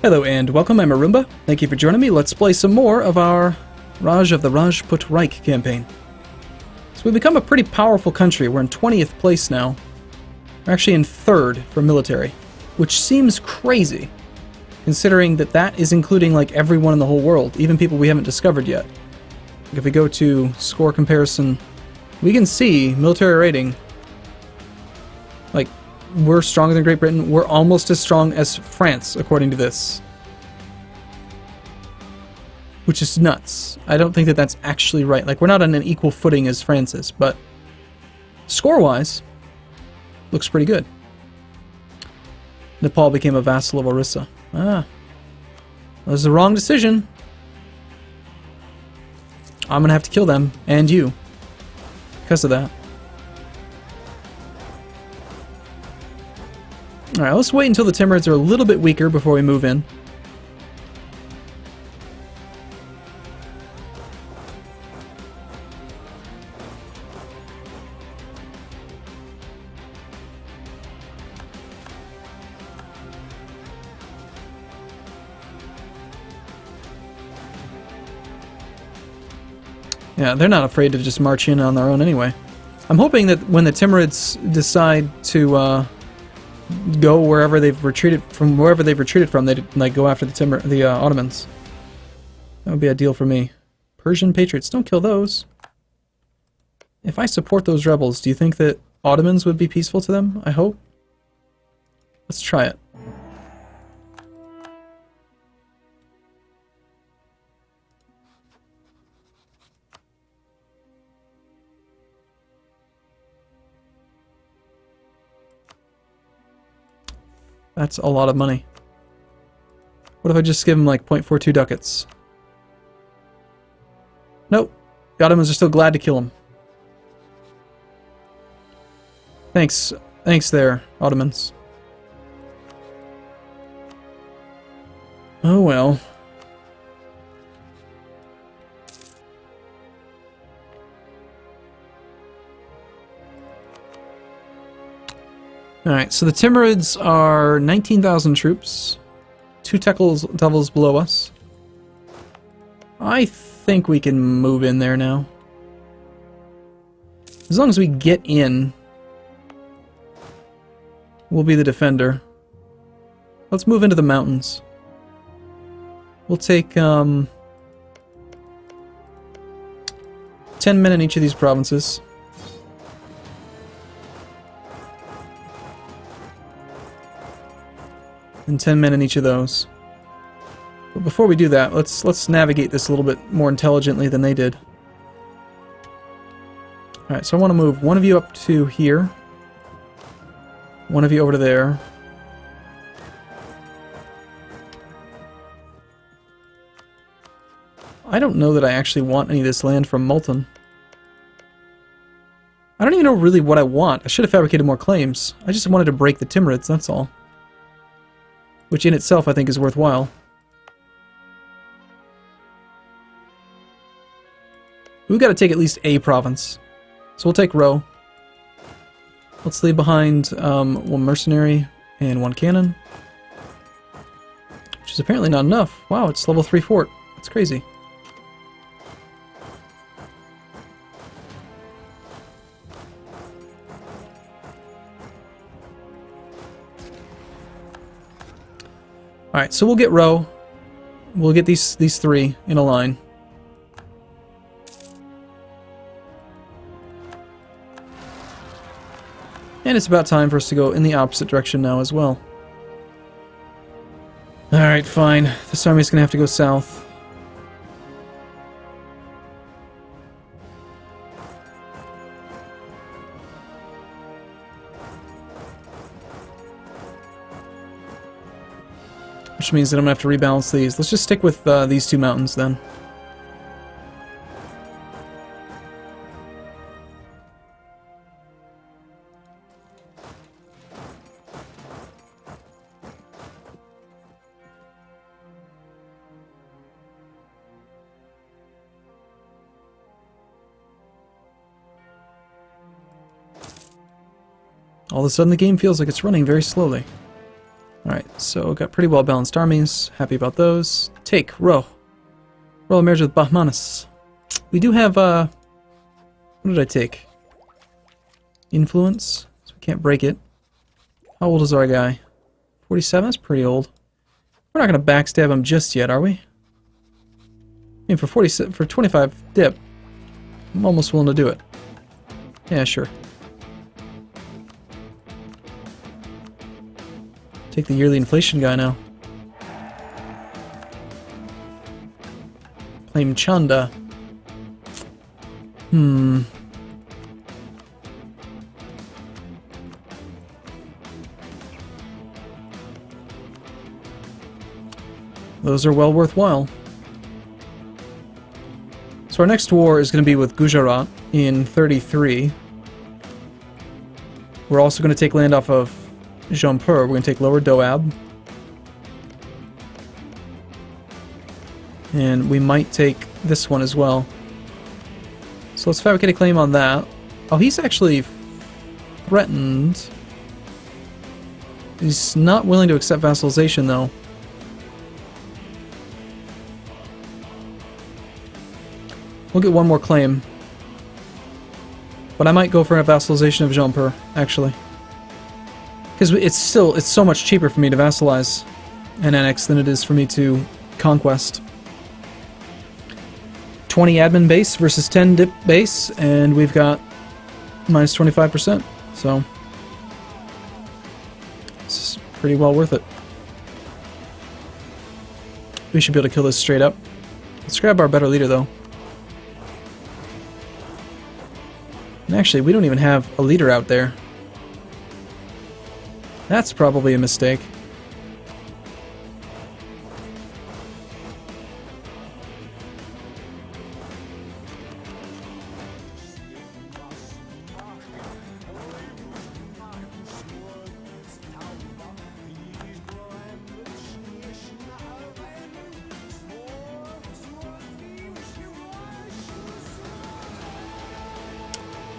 Hello and welcome, I'm Arumba. Thank you for joining me. Let's play some more of our Raj of the Rajput Reich campaign. So we've become a pretty powerful country. We're in 20th place now. We're actually in 3rd for military, which seems crazy, considering that that is including like everyone in the whole world, even people we haven't discovered yet. Like if we go to score comparison, we can see military rating. Like, we're stronger than Great Britain. We're almost as strong as France, according to this. Which is nuts. I don't think that that's actually right. Like, we're not on an equal footing as France is, but score-wise, looks pretty good. Nepal became a vassal of Orissa. Ah. That was the wrong decision. I'm gonna have to kill them, and you, because of that. Alright, let's wait until the Timurids are a little bit weaker before we move in. Yeah, they're not afraid to just march in on their own anyway. I'm hoping that when the Timurids decide to go wherever they've retreated from, they like go after the Ottomans. That would be ideal for me. Persian Patriots, don't kill those. If I support those rebels, do you think that Ottomans would be peaceful to them? I hope. Let's try it. That's a lot of money. What if I just give him like 0.42 ducats? Nope. The Ottomans are still glad to kill him. Thanks. Thanks there, Ottomans. Oh well. Alright, so the Timurids are 19,000 troops. 2 devils below us. I think we can move in there now. As long as we get in, we'll be the defender. Let's move into the mountains. We'll take 10 men in each of these provinces. And 10 men in each of those. But before we do that, let's navigate this a little bit more intelligently than they did. Alright, so I want to move one of you up to here. One of you over to there. I don't know that I actually want any of this land from Multan. I don't even know really what I want. I should have fabricated more claims. I just wanted to break the Timurids, that's all. Which in itself I think is worthwhile. We've got to take at least a province. So we'll take Ro. Let's leave behind one mercenary and 1 cannon. Which is apparently not enough. Wow, it's level 3 fort. That's crazy. Alright, so we'll get Ro. We'll get these 3 in a line. And it's about time for us to go in the opposite direction now as well. Alright, fine. This army's gonna have to go south. Which means that I'm going to have to rebalance these. Let's just stick with these 2 mountains then. All of a sudden the game feels like it's running very slowly. Alright, So got pretty well balanced armies. Happy about those. Take, row. Royal marriage with Bahmanis. We do have, what did I take? Influence. So we can't break it. How old is our guy? 47? That's pretty old. We're not going to backstab him just yet, are we? I mean, for 25 dip, I'm almost willing to do it. Yeah, sure. Take the yearly inflation guy now. Claim Chanda. Those are well worthwhile. So our next war is going to be with Gujarat in 33. We're also going to take land off of Jaunpur. We're going to take Lower Doab. And we might take this one as well. So let's fabricate a claim on that. Oh, he's actually threatened. He's not willing to accept vassalization, though. We'll get one more claim. But I might go for a vassalization of Jaunpur, actually. Because it's so much cheaper for me to vassalize and annex than it is for me to conquest. 20 admin base versus 10 dip base, and we've got minus 25%. So it's pretty well worth it. We should be able to kill this straight up. Let's grab our better leader, though. And actually, we don't even have a leader out there. That's probably a mistake.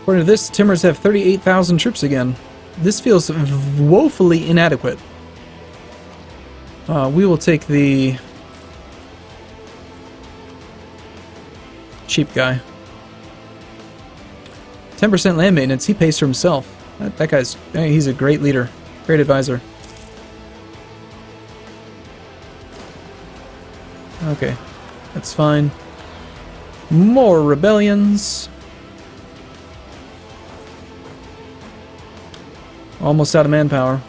According to this, Timurids have 38,000 troops again. This feels woefully inadequate. We will take the cheap guy. 10% land maintenance, he pays for himself. That guy's, he's a great leader, great advisor. Okay, that's fine. More rebellions. Almost out of manpower.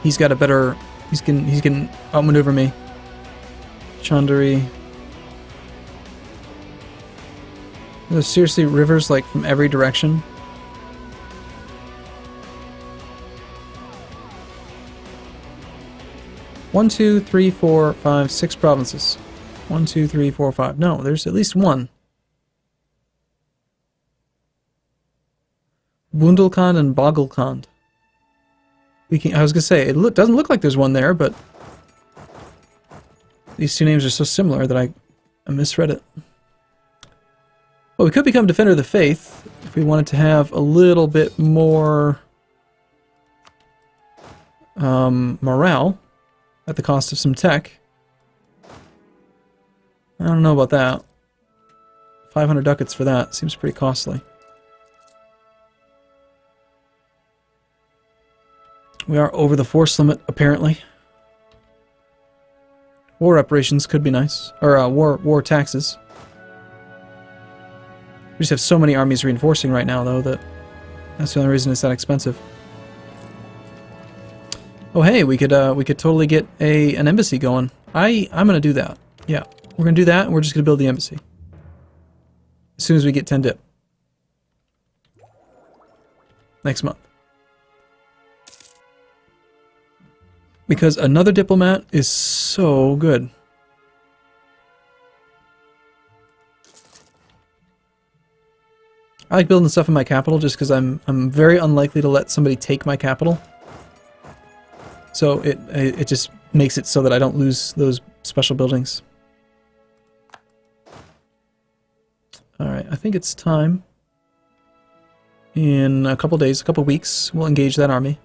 He's got a better... He's can outmaneuver me. Chandari. There's seriously rivers like from every direction. One, two, three, four, five, 6 provinces. 1, 2, 3, 4, 5. No, there's at least one. Bundelkhand and Bagelkhand. I was gonna say, it doesn't look like there's one there, but these two names are so similar that I misread it. Well, we could become Defender of the Faith if we wanted to have a little bit more morale. At the cost of some tech. I don't know about that. 500 ducats for that. Seems pretty costly. We are over the force limit, apparently. War reparations could be nice. Or war taxes. We just have so many armies reinforcing right now, though, that's the only reason it's that expensive. Oh hey, we could totally get an embassy going. I'm gonna do that. Yeah, we're gonna do that, and we're just gonna build the embassy as soon as we get 10 dip next month. Because another diplomat is so good. I like building stuff in my capital just because I'm very unlikely to let somebody take my capital. So it just makes it so that I don't lose those special buildings. think it's time. In a couple days, a couple weeks, we'll engage that army.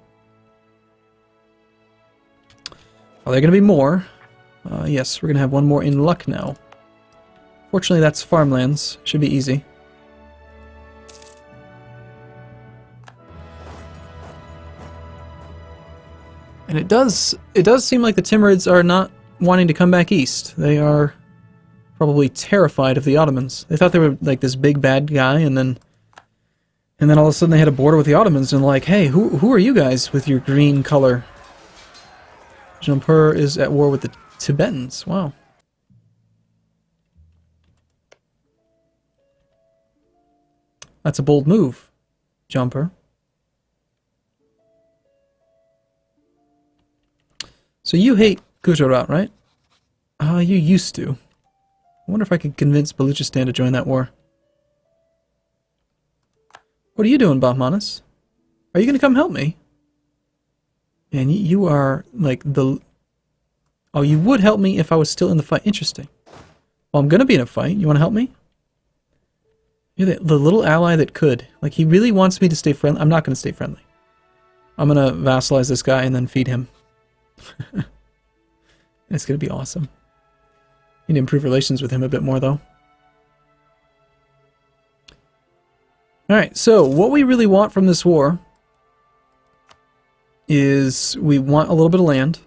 Are there going to be more? Yes, we're going to have one more in Lucknow. Fortunately, that's farmlands. Should be easy. And it does seem like the Timurids are not wanting to come back east. They are probably terrified of the Ottomans. They thought they were like this big bad guy, and then all of a sudden they had a border with the Ottomans, and like, hey, who are you guys with your green color? Jampur is at war with the Tibetans. Wow. That's a bold move, Jampur. So you hate Gujarat, right? You used to. I wonder if I could convince Baluchistan to join that war. What are you doing, Bahmanis? Are you going to come help me? And you are like the... Oh, you would help me if I was still in the fight. Interesting. Well, I'm going to be in a fight. You want to help me? You're the little ally that could. Like, he really wants me to stay friendly. I'm not going to stay friendly. I'm going to vassalize this guy and then feed him. It's going to be awesome. Need to improve relations with him a bit more, though. Alright, so what we really want from this war is we want a little bit of land.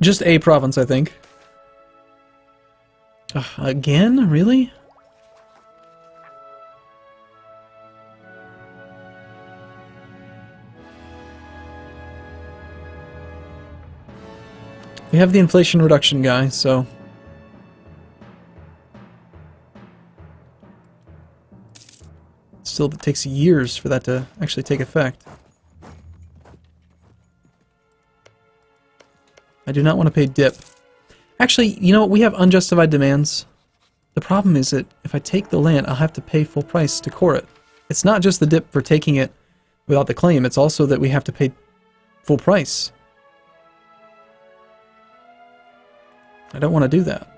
Just a province, I think. Again? Really? We have the inflation reduction guy, so... Still, it takes years for that to actually take effect. I do not want to pay dip. Actually, you know what? We have unjustified demands. The problem is that if I take the land, I'll have to pay full price to core it. It's not just the dip for taking it without the claim, it's also that we have to pay full price. I don't want to do that.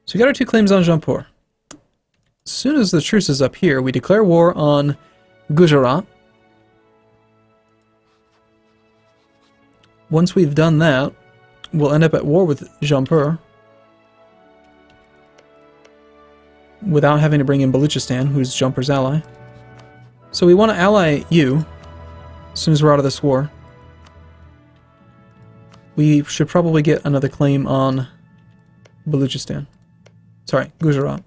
So we got our 2 claims on Jampur. As soon as the truce is up here, we declare war on Gujarat. Once we've done that, we'll end up at war with Jampur without having to bring in Baluchistan, who's Jampur's ally. So we want to ally you as soon as we're out of this war. We should probably get another claim on Baluchistan. Sorry, Gujarat.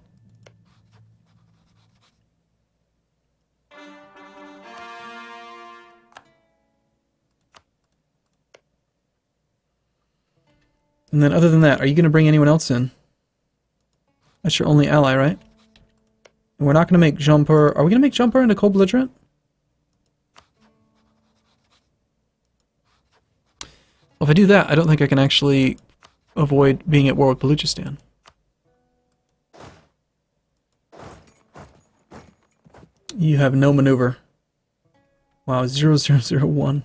And then other than that, are you going to bring anyone else in? That's your only ally, right? And we're not going to make Jampur... Are we going to make Jampur into co-belligerent? Well, if I do that, I don't think I can actually avoid being at war with Baluchistan. You have no maneuver. Wow, 0001.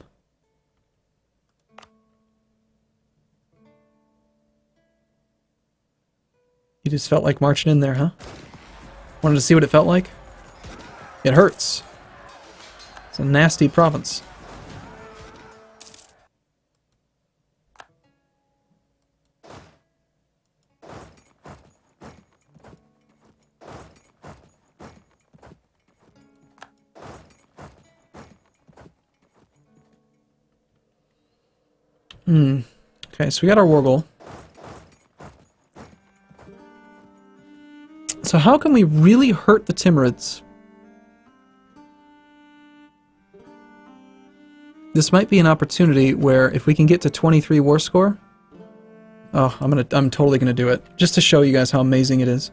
You just felt like marching in there, huh? Wanted to see what it felt like? It hurts. It's a nasty province. Okay, so we got our war goal. So how can we really hurt the Timurids? This might be an opportunity where if we can get to 23 war score... Oh, I'm totally gonna do it. Just to show you guys how amazing it is.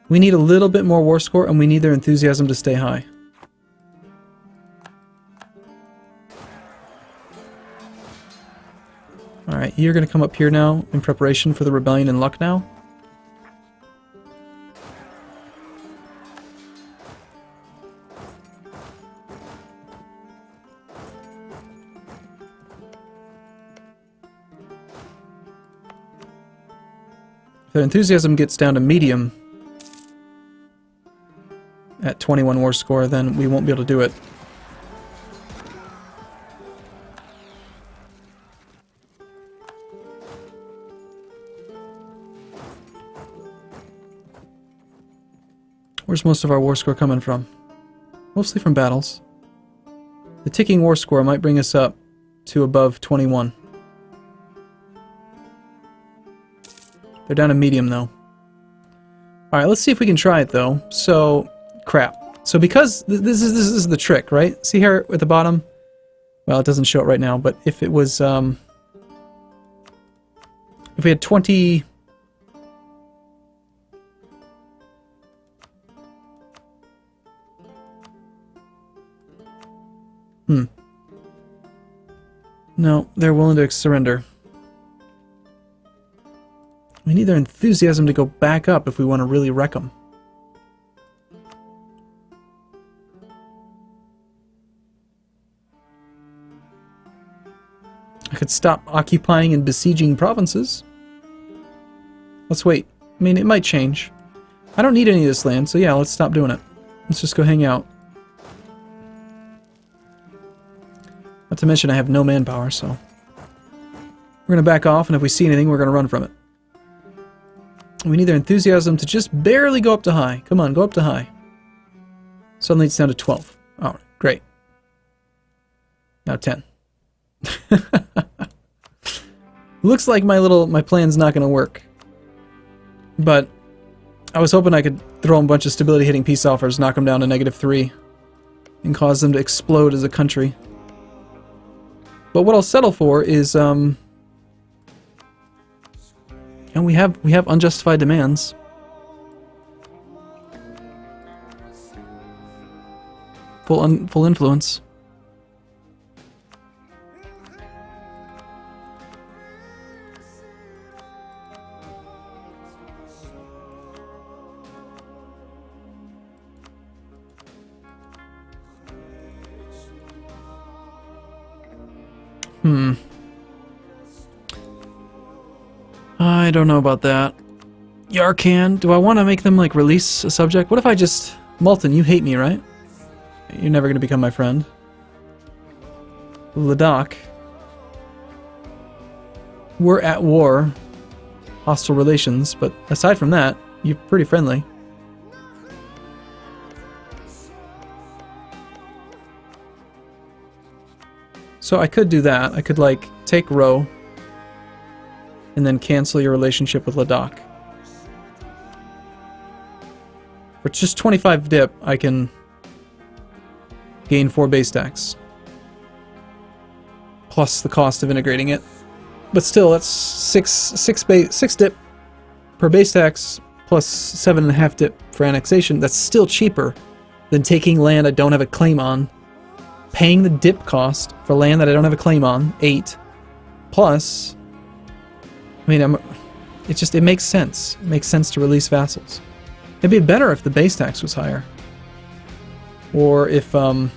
We need a little bit more war score and we need their enthusiasm to stay high. Alright, you're gonna come up here now in preparation for the rebellion in Lucknow. If their enthusiasm gets down to medium at 21 war score, then we won't be able to do it. Where's most of our war score coming from? Mostly from battles. The ticking war score might bring us up to above 21. They're down to medium, though. Alright, let's see if we can try it, though. So, crap. So because this is the trick, right? See here at the bottom? Well, it doesn't show it right now, but if it was, if we had 20... No, they're willing to surrender. We need their enthusiasm to go back up if we want to really wreck them. I could stop occupying and besieging provinces. Let's wait. I mean, it might change. I don't need any of this land, so yeah, let's stop doing it. Let's just go hang out. Not to mention I have no manpower, so... We're going to back off, and if we see anything, we're going to run from it. We need their enthusiasm to just barely go up to high. Come on, go up to high. Suddenly it's down to 12. Oh, great. Now 10. Looks like my plan's not going to work. But I was hoping I could throw them a bunch of stability hitting peace offers, knock them down to -3, and cause them to explode as a country. But what I'll settle for is, and we have unjustified demands. Full influence. I don't know about that. Yarkand, do I want to make them, like, release a subject? What if I just... Malton, you hate me, right? You're never going to become my friend. Ladakh. We're at war. Hostile relations, but aside from that, you're pretty friendly. So I could do that. I could, like, take Ro and then cancel your relationship with Ladakh. For just 25 dip, I can gain 4 base stacks. Plus the cost of integrating it. But still, that's 6 dip per base tax, plus 7.5 dip for annexation. That's still cheaper than taking land I don't have a claim on, paying the dip cost for land that I don't have a claim on, 8, plus... I mean, it makes sense. It makes sense to release vassals. It'd be better if the base tax was higher. Or if, like,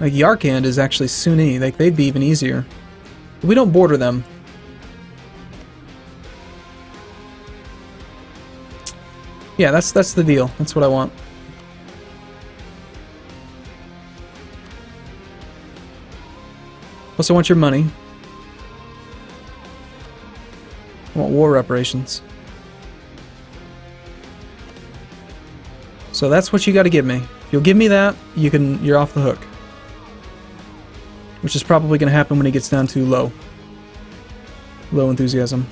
Yarkand is actually Sunni. Like, they'd be even easier. But we don't border them. Yeah, that's the deal. That's what I want. Plus, I want your money. I want war reparations. So that's what you got to give me. If you'll give me that, you're off the hook. Which is probably going to happen when it gets down to low. Low enthusiasm.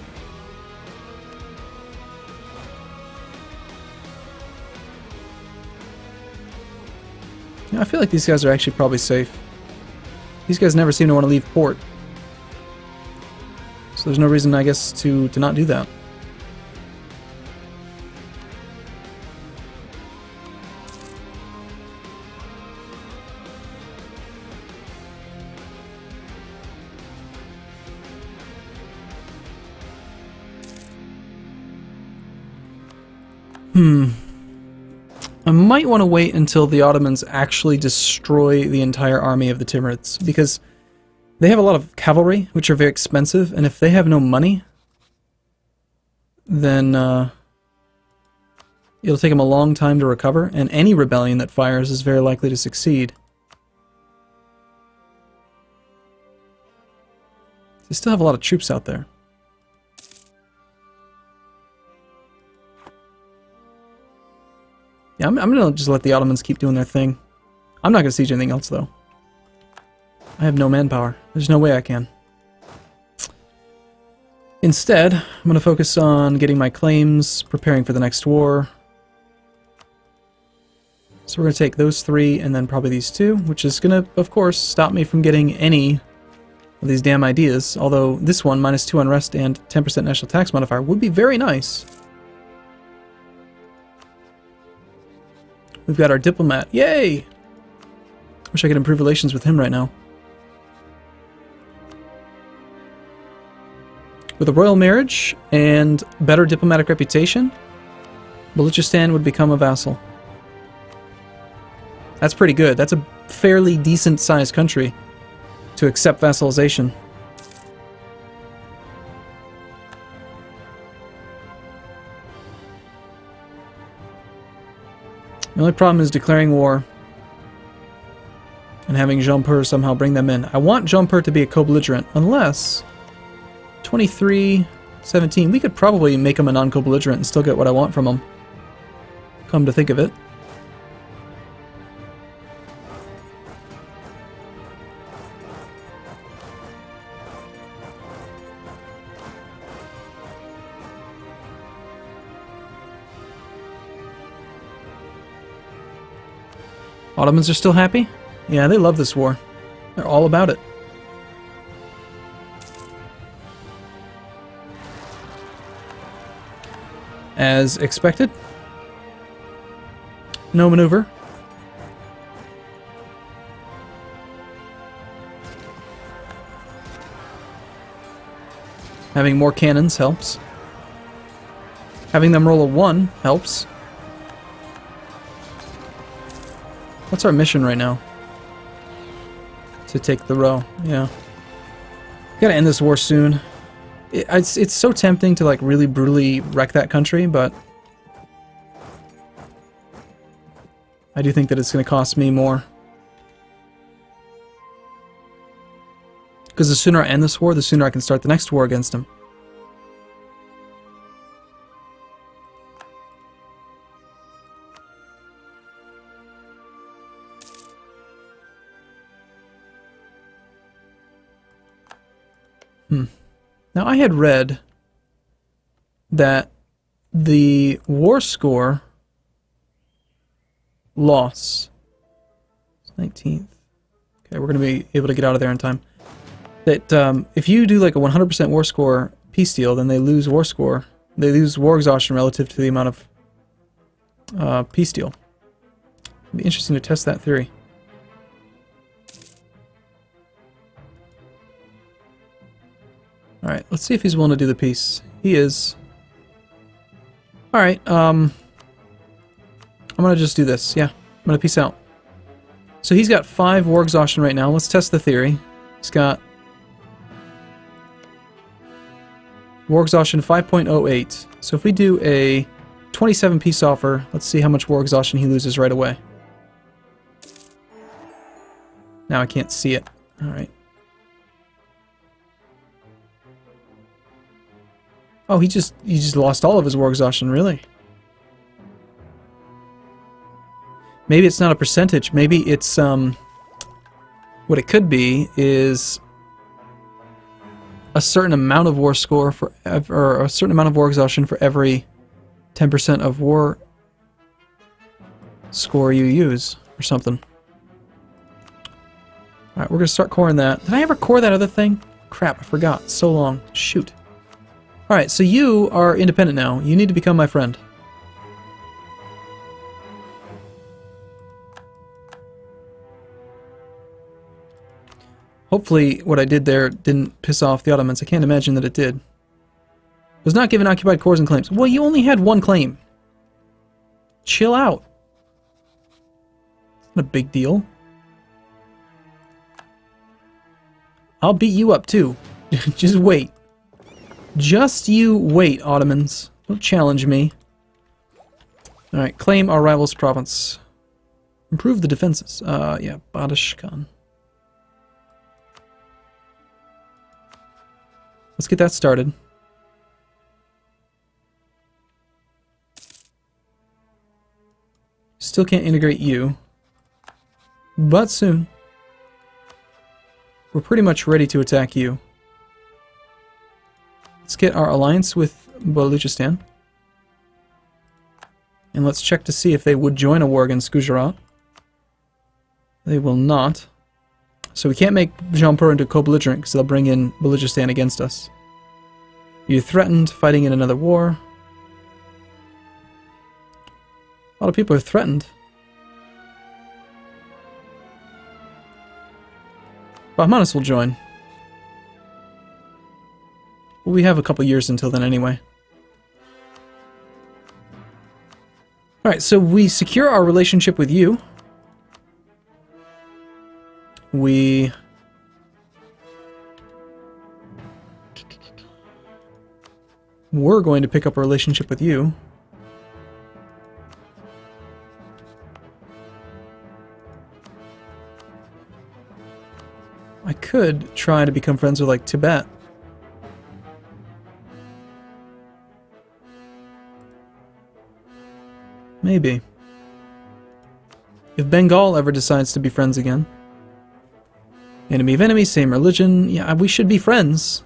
Yeah, I feel like these guys are actually probably safe. These guys never seem to want to leave port. So there's no reason, I guess, to not do that. I might want to wait until the Ottomans actually destroy the entire army of the Timurids, because They have a lot of cavalry, which are very expensive, and if they have no money, then it'll take them a long time to recover, and any rebellion that fires is very likely to succeed. They still have a lot of troops out there. Yeah, I'm going to just let the Ottomans keep doing their thing. I'm not going to siege anything else, though. I have no manpower. There's no way I can. Instead, I'm going to focus on getting my claims, preparing for the next war. So we're going to take those 3 and then probably these 2, which is going to, of course, stop me from getting any of these damn ideas. Although this one, -2 unrest and 10% national tax modifier, would be very nice. We've got our diplomat. Yay! Wish I could improve relations with him right now. With a royal marriage and better diplomatic reputation, Balochistan would become a vassal. That's pretty good. That's a fairly decent-sized country to accept vassalization. The only problem is declaring war and having Jampur somehow bring them in. I want Jampur to be a co-belligerent, unless 23-17. We could probably make him a non-co-belligerent and still get what I want from him. Come to think of it. Ottomans are still happy? Yeah, they love this war. They're all about it. As expected. No maneuver. Having more cannons helps. Having them roll a 1 helps. What's our mission right now? To take the row, yeah. Gotta end this war soon. It's so tempting to like really brutally wreck that country, but I do think that it's gonna cost me more. Because the sooner I end this war, the sooner I can start the next war against him. Now, I had read that the war score loss 19th. Okay, we're going to be able to get out of there in time. That if you do like a 100% war score peace deal, then they lose war score. They lose war exhaustion relative to the amount of peace deal. It'd be interesting to test that theory. Alright, let's see if he's willing to do the peace. He is. Alright, I'm gonna just do this. Yeah, I'm gonna peace out. So he's got 5 war exhaustion right now. Let's test the theory. He's got war exhaustion 5.08. So if we do a 27 peace offer, let's see how much war exhaustion he loses right away. Now I can't see it. Alright. Oh, he just lost all of his war exhaustion, really? Maybe it's not a percentage. Maybe it's what it could be is a certain amount of war score for or a certain amount of war exhaustion for every 10% of war score you use or something. All right, we're gonna start coring that. Did I ever core that other thing? Crap, I forgot. So long. Shoot. Alright, so you are independent now. You need to become my friend. Hopefully what I did there didn't piss off the Ottomans. I can't imagine that it did. Was not given occupied cores and claims. Well, you only had 1 claim. Chill out. It's not a big deal. I'll beat you up too. Just wait. Just you wait, Ottomans. Don't challenge me. Alright, claim our rival's province. Improve the defenses. Yeah, Badish Khan. Let's get that started. Still can't integrate you. But soon. We're pretty much ready to attack you. Let's get our alliance with Baluchistan. And let's check to see if they would join a war against Gujarat. They will not. So we can't make Jaunpur into co-belligerent because they'll bring in Baluchistan against us. You threatened fighting in another war. A lot of people are threatened. Bahmanis will join. Well, we have a couple years until then anyway. Alright, so we secure our relationship with you. We... We're going to pick up a relationship with you. I could try to become friends with, like, Tibet. Maybe. If Bengal ever decides to be friends again. Enemy of enemy, same religion. Yeah, we should be friends.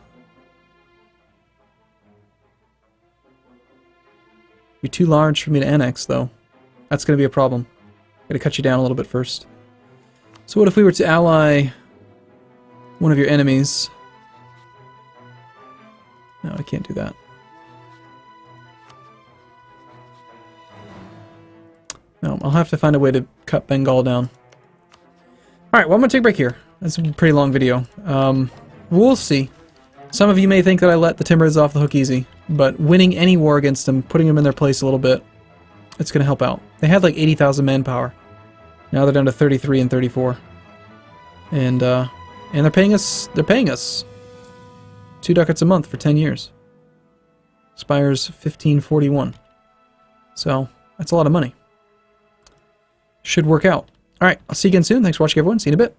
You're too large for me to annex, though. That's going to be a problem. Gotta cut you down a little bit first. So what if we were to ally one of your enemies? No, I can't do that. No, I'll have to find a way to cut Bengal down. Alright, well, I'm going to take a break here. That's a pretty long video. We'll see. Some of you may think that I let the Timurids off the hook easy, but winning any war against them, putting them in their place a little bit, it's going to help out. They had like 80,000 manpower. Now they're down to 33 and 34. And they're paying us 2 ducats a month for 10 years. Expires 1541. So, that's a lot of money. Should work out. Alright, I'll see you again soon. Thanks for watching, everyone. See you in a bit.